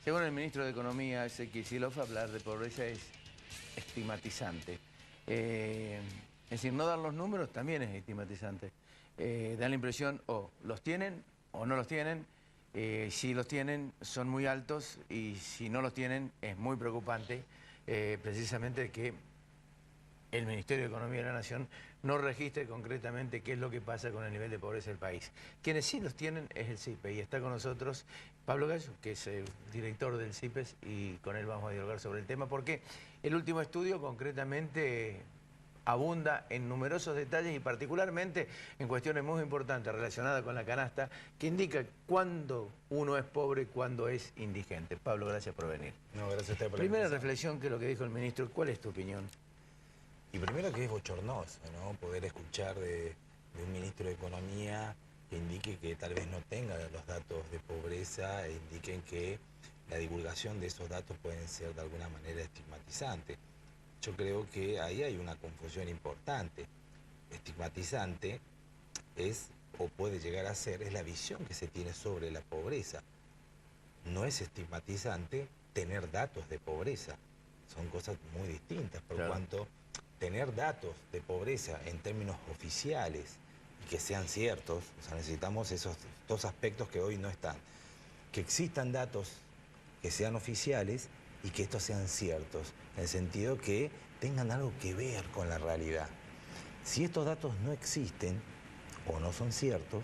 Según el ministro de Economía, Ezequiel Kicillof, hablar de pobreza es estigmatizante. Es decir, no dar los números también es estigmatizante. Dan la impresión o los tienen o no los tienen. Si los tienen son muy altos y si no los tienen es muy preocupante precisamente que el Ministerio de Economía de la Nación no registre concretamente qué es lo que pasa con el nivel de pobreza del país. Quienes sí los tienen es el CIPE y está con nosotros Pablo Gallo, que es el director del CIPES, y con él vamos a dialogar sobre el tema porque el último estudio concretamente abunda en numerosos detalles y particularmente en cuestiones muy importantes relacionadas con la canasta que indica cuándo uno es pobre y cuándo es indigente. Pablo, gracias por venir. No, gracias a usted por la Primera invitación. reflexión que lo que dijo el ministro, ¿cuál es tu opinión? Y primero que es bochornoso, ¿no? Poder escuchar de un ministro de Economía que indique que tal vez no tenga los datos de pobreza e indiquen que la divulgación de esos datos pueden ser de alguna manera estigmatizantes. Yo creo que ahí hay una confusión importante. Estigmatizante es, o puede llegar a ser, es la visión que se tiene sobre la pobreza. No es estigmatizante tener datos de pobreza. Son cosas muy distintas, por Claro. cuanto tener datos de pobreza en términos oficiales y que sean ciertos, o sea, necesitamos esos dos aspectos que hoy no están. Que existan datos que sean oficiales y que estos sean ciertos, en el sentido que tengan algo que ver con la realidad. Si estos datos no existen o no son ciertos,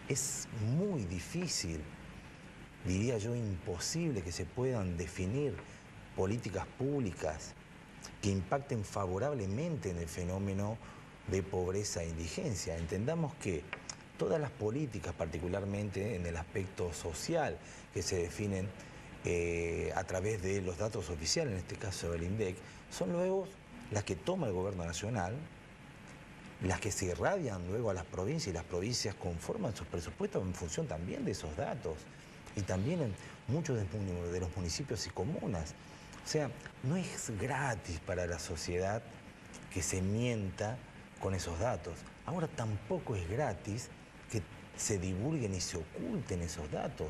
es muy difícil, diría yo imposible, que se puedan definir políticas públicas que impacten favorablemente en el fenómeno de pobreza e indigencia. Entendamos que todas las políticas, particularmente en el aspecto social, que se definen a través de los datos oficiales, en este caso del INDEC, son luego las que toma el gobierno nacional, las que se irradian luego a las provincias, y las provincias conforman sus presupuestos en función también de esos datos, y también en muchos de los municipios y comunas. O sea, no es gratis para la sociedad que se mienta con esos datos. Ahora tampoco es gratis que se divulguen y se oculten esos datos.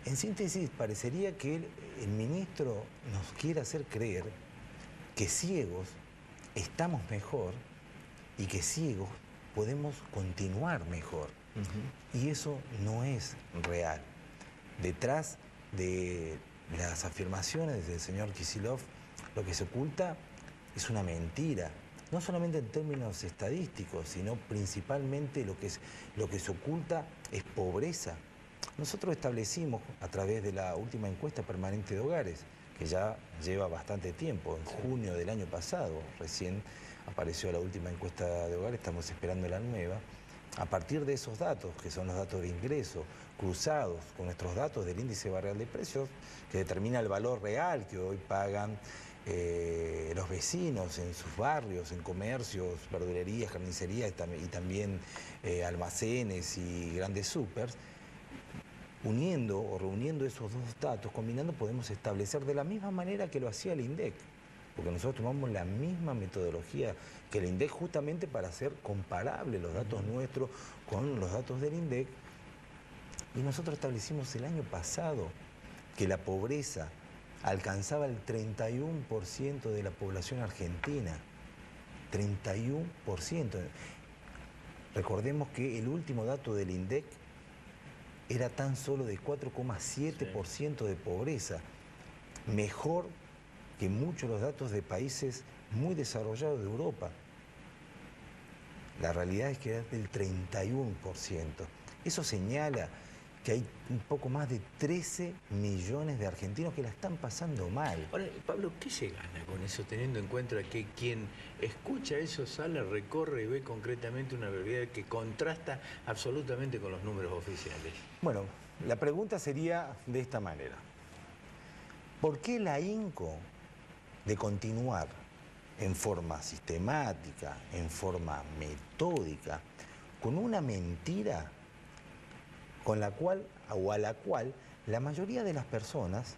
En síntesis, parecería que el ministro nos quiere hacer creer que ciegos estamos mejor y que ciegos podemos continuar mejor. Y eso no es real. Detrás de las afirmaciones del señor Kicillof, lo que se oculta es una mentira. No solamente en términos estadísticos, sino principalmente lo que se oculta es pobreza. Nosotros establecimos, a través de la última encuesta permanente de hogares, que ya lleva bastante tiempo, en junio del año pasado, recién apareció la última encuesta de hogares, estamos esperando la nueva. A partir de esos datos, que son los datos de ingreso, cruzados con nuestros datos del índice barrial de precios, que determina el valor real que hoy pagan los vecinos en sus barrios, en comercios, verdulerías, carnicerías y también almacenes y grandes súpers, uniendo o reuniendo esos dos datos, combinando, podemos establecer de la misma manera que lo hacía el INDEC, porque nosotros tomamos la misma metodología que el INDEC justamente para hacer comparables los datos nuestros con los datos del INDEC, y nosotros establecimos el año pasado que la pobreza alcanzaba el 31% de la población argentina. 31%. Recordemos que el último dato del INDEC era tan solo de 4,7% de pobreza. Mejor que muchos de los datos de países muy desarrollados de Europa. La realidad es que es del 31%. Eso señala que hay un poco más de 13 millones de argentinos que la están pasando mal. Ahora, Pablo, ¿qué se gana con eso, teniendo en cuenta que quien escucha eso sale, recorre y ve concretamente una realidad que contrasta absolutamente con los números oficiales? Bueno, la pregunta sería de esta manera. ¿Por qué el ahínco de continuar en forma sistemática, en forma metódica, con una mentira con la cual o a la cual la mayoría de las personas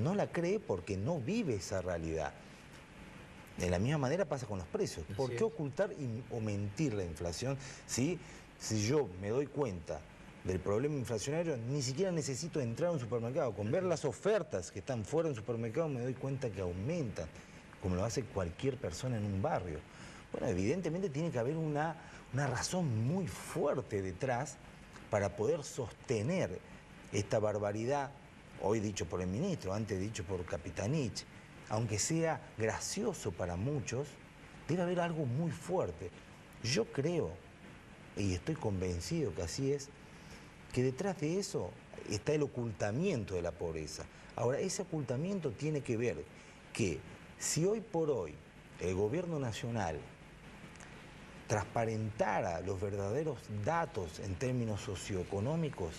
no la cree porque no vive esa realidad? De la misma manera pasa con los precios. ¿Por qué ocultar o mentir la inflación si yo me doy cuenta del problema inflacionario, ni siquiera necesito entrar a un supermercado. Con ver las ofertas que están fuera de un supermercado me doy cuenta que aumentan, como lo hace cualquier persona en un barrio. Bueno, evidentemente tiene que haber una razón muy fuerte detrás para poder sostener esta barbaridad, hoy dicho por el ministro, antes dicho por Capitanich. Aunque sea gracioso para muchos, debe haber algo muy fuerte. Yo creo, y estoy convencido que así es, que detrás de eso está el ocultamiento de la pobreza. Ahora, ese ocultamiento tiene que ver que si hoy por hoy el gobierno nacional transparentara los verdaderos datos en términos socioeconómicos,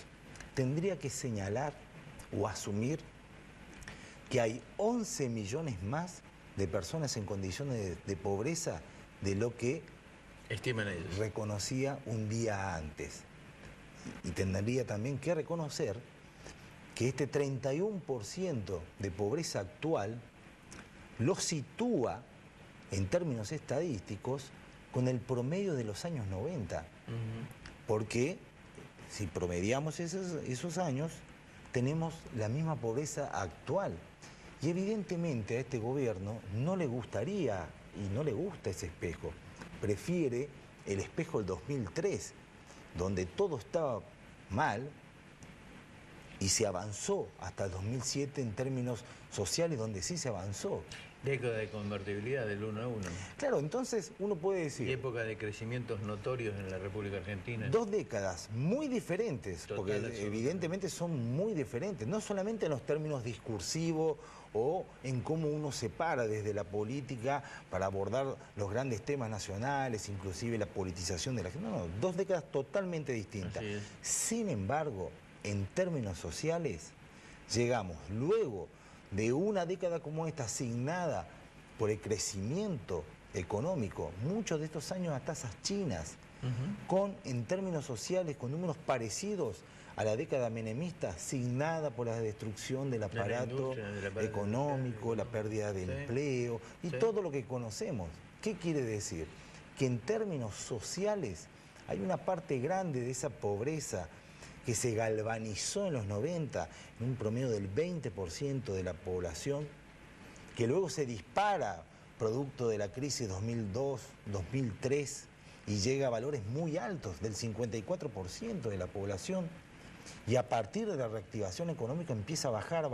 tendría que señalar o asumir que hay 11 millones más de personas en condiciones de pobreza de lo que estiman ellos, reconocía un día antes. Y tendría también que reconocer que este 31% de pobreza actual lo sitúa en términos estadísticos con el promedio de los años 90. Porque si promediamos esos años, tenemos la misma pobreza actual. Y evidentemente a este gobierno no le gustaría y no le gusta ese espejo. Prefiere el espejo del 2003, donde todo estaba mal y se avanzó hasta el 2007 en términos sociales, donde sí se avanzó. Década de convertibilidad del 1 a 1. Claro, entonces uno puede decir... Y época de crecimientos notorios en la República Argentina. 2 décadas muy diferentes, porque evidentemente son muy diferentes, no solamente en los términos discursivos o en cómo uno se para desde la política para abordar los grandes temas nacionales, inclusive la politización de la gente. No, 2 décadas totalmente distintas. Sin embargo, en términos sociales, llegamos luego de una década como esta, asignada por el crecimiento económico, muchos de estos años a tasas chinas, con, en términos sociales, con números parecidos a la década menemista, asignada por la destrucción del aparato económico, la pérdida de empleo y todo lo que conocemos. ¿Qué quiere decir? Que en términos sociales hay una parte grande de esa pobreza que se galvanizó en los 90, en un promedio del 20% de la población, que luego se dispara producto de la crisis 2002, 2003, y llega a valores muy altos, del 54% de la población, y a partir de la reactivación económica empieza a bajar,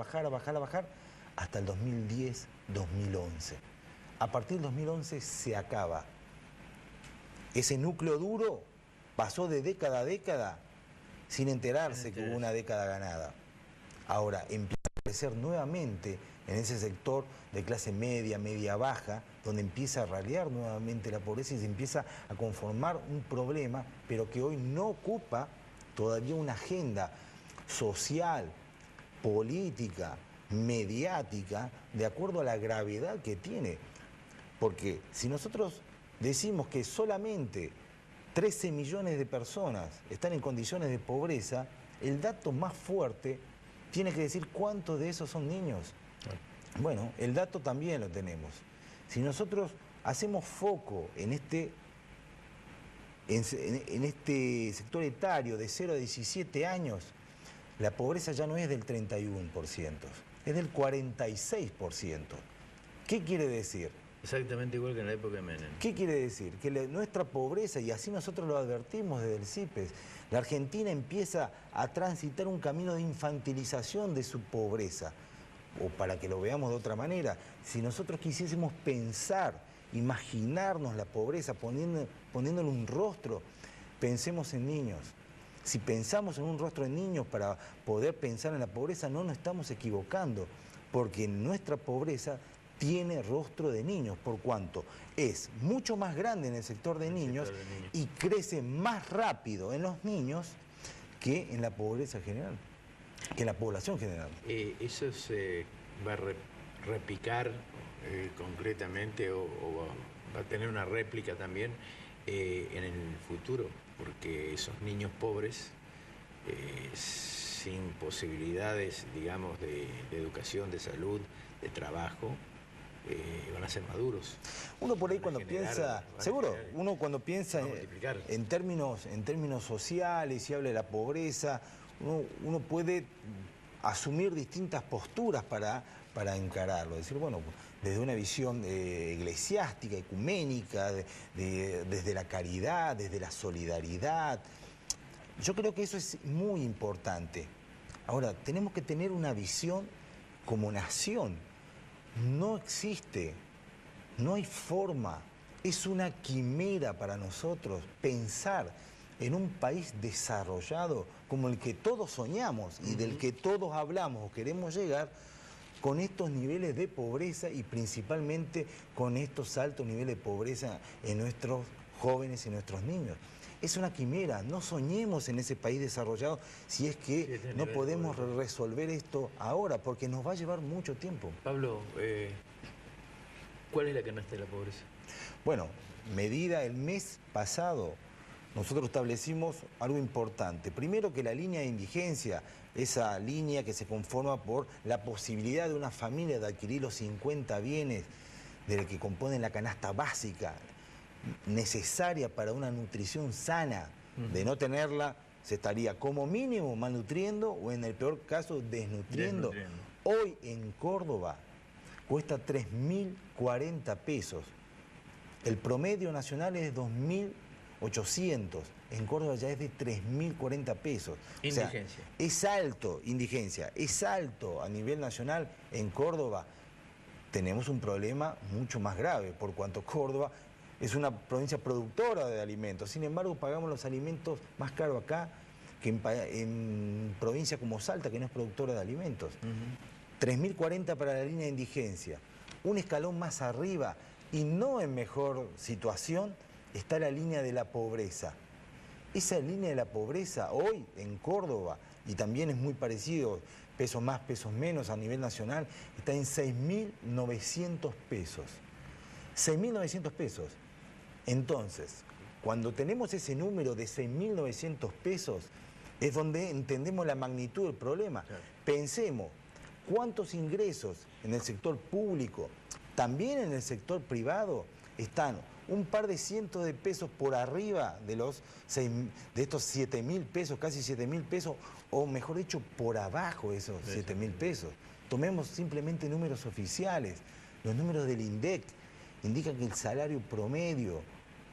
hasta el 2010, 2011. A partir del 2011 se acaba. Ese núcleo duro pasó de década a década sin enterarse que hubo una década ganada. Ahora empieza a crecer nuevamente en ese sector de clase media, media-baja, donde empieza a ralear nuevamente la pobreza y se empieza a conformar un problema, pero que hoy no ocupa todavía una agenda social, política, mediática, de acuerdo a la gravedad que tiene. Porque si nosotros decimos que solamente 13 millones de personas están en condiciones de pobreza, el dato más fuerte tiene que decir cuántos de esos son niños. Bueno, el dato también lo tenemos. Si nosotros hacemos foco en este sector etario de 0 a 17 años, la pobreza ya no es del 31%, es del 46%. ¿Qué quiere decir? Exactamente igual que en la época de Menem. ¿Qué quiere decir? Que nuestra pobreza, y así nosotros lo advertimos desde el CIPES, la Argentina empieza a transitar un camino de infantilización de su pobreza. O para que lo veamos de otra manera, si nosotros quisiésemos pensar, imaginarnos la pobreza, poniéndole un rostro, pensemos en niños. Si pensamos en un rostro de niños para poder pensar en la pobreza, no nos estamos equivocando, porque nuestra pobreza tiene rostro de niños, por cuanto es mucho más grande en el sector de niños y crece más rápido en los niños que en la pobreza general, que en la población general. ¿Eso se va a repicar concretamente o va a tener una réplica también en el futuro? Porque esos niños pobres, sin posibilidades, digamos, de educación, de salud, de trabajo, van a ser maduros. Uno por ahí cuando piensa, seguro, uno cuando piensa en términos sociales y habla de la pobreza, uno puede asumir distintas posturas para encararlo. Decir, bueno, desde una visión eclesiástica, ecuménica, desde la caridad, desde la solidaridad. Yo creo que eso es muy importante. Ahora, tenemos que tener una visión como nación. No existe, no hay forma, es una quimera para nosotros pensar en un país desarrollado como el que todos soñamos y del que todos hablamos o queremos llegar, con estos niveles de pobreza y principalmente con estos altos niveles de pobreza en nuestros jóvenes y nuestros niños. Es una quimera, no soñemos en ese país desarrollado si es que no podemos resolver esto ahora, porque nos va a llevar mucho tiempo. Pablo, ¿cuál es la canasta de la pobreza? Bueno, medida el mes pasado, nosotros establecimos algo importante. Primero, que la línea de indigencia, esa línea que se conforma por la posibilidad de una familia de adquirir los 50 bienes de que componen la canasta básica necesaria para una nutrición sana. De no tenerla, se estaría como mínimo malnutriendo o en el peor caso desnutriendo. Hoy en Córdoba cuesta 3.040 pesos. El promedio nacional es de 2.800. En Córdoba ya es de 3.040 pesos. Indigencia. O sea, es alto, indigencia, es alto a nivel nacional. En Córdoba tenemos un problema mucho más grave, por cuanto Córdoba es una provincia productora de alimentos. Sin embargo, pagamos los alimentos más caros acá que en provincia como Salta, que no es productora de alimentos. 3.040 para la línea de indigencia. Un escalón más arriba y no en mejor situación está la línea de la pobreza. Esa línea de la pobreza hoy en Córdoba, y también es muy parecido, pesos más, pesos menos a nivel nacional, está en 6.900 pesos. 6.900 pesos. Entonces, cuando tenemos ese número de 6.900 pesos, es donde entendemos la magnitud del problema. Claro. Pensemos, ¿cuántos ingresos en el sector público, también en el sector privado, están un par de cientos de pesos por arriba de estos 7.000 pesos, casi 7.000 pesos, o mejor dicho, por abajo de esos 7.000 pesos? Tomemos simplemente números oficiales. Los números del INDEC indican que el salario promedio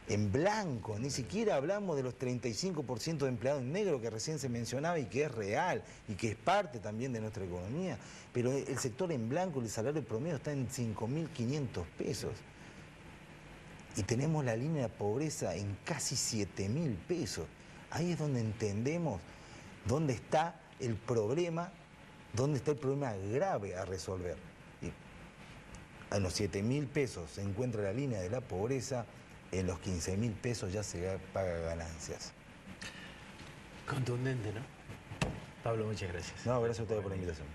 en blanco, ni siquiera hablamos de los 35% de empleados en negro que recién se mencionaba y que es real y que es parte también de nuestra economía, pero el sector en blanco, el salario promedio está en 5.500 pesos. Y tenemos la línea de pobreza en casi 7.000 pesos. Ahí es donde entendemos dónde está el problema grave a resolver. Y a los 7.000 pesos se encuentra la línea de la pobreza, en los 15.000 pesos ya se paga ganancias. Contundente, ¿no? Pablo, muchas gracias. No, gracias a ustedes por la invitación.